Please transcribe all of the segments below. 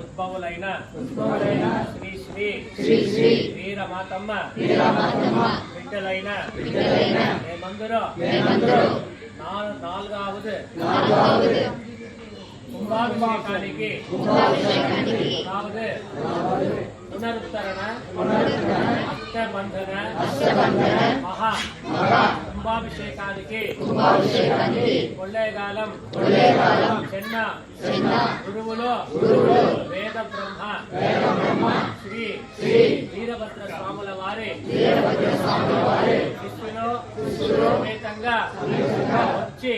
ఉద్భవులైన శ్రీ శ్రీ వీరమాతమ్మ బిడ్డలైన మేమందరూ నాలుగవది కుంభాభిషేకానికి పునరుద్ధరణ అష్టబంధన మహా కుంభాభిషేకానికి కొల్లేగాలం చెన్న గురువులో వేద బ్రహ్మ శ్రీ వీరభద్ర స్వాముల వారి శిష్యులు సమేతంగా వచ్చి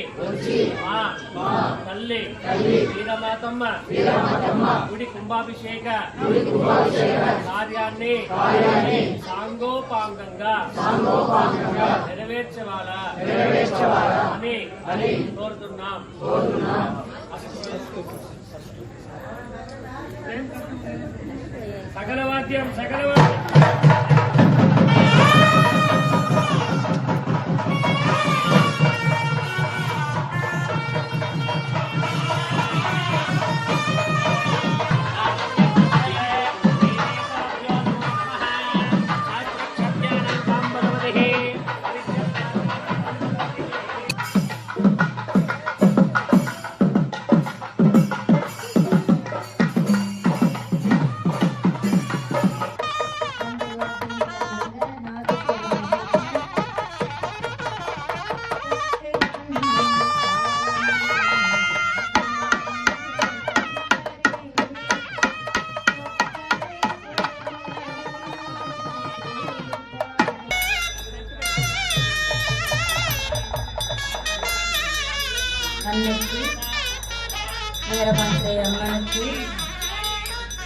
మా తల్లి వీరమాతమ్మ గుడి కుంభాభిషేక కార్యాన్ని సాంగోపాంగంగా నెరవేర్చవాలా అని కోరుతున్నాం. సకలవాద్యం அன்னைக்கு வீரபாண்டிய அம்மனுக்கு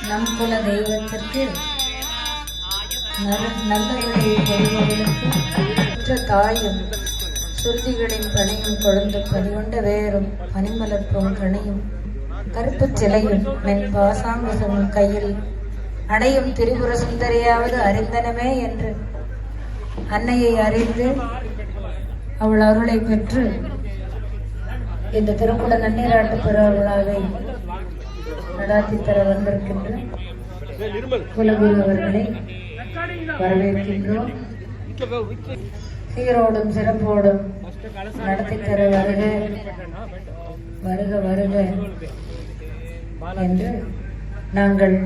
நம் குல தெய்வத்திற்கு நல்லவர்கள் பெறுபவர்களுக்கு தாயும் சுருதிகளின் பணியும் கொழுந்து பணிகொண்ட வேரும் பனிமலர்ப்பும் கணியும் கருப்பு சிலையும் மென் பாசாங்குசமும் கையில் அடையும் திரிபுர சுந்தரியாவது அறிந்தனமே என்று அன்னையை அறிந்து அவள் அருளை பெற்று இந்த திருக்குட நன்னீராட்டு பெருவிழாவை நடாத்தி தர வந்திருக்கின்ற குலகுரு அவர்களை வரவேற்கின்றோம். சீரோடும் சிறப்போடும் நடத்தி தர வருக வருக வருக என்று நாங்கள்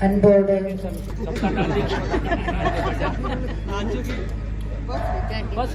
அன்போடு बस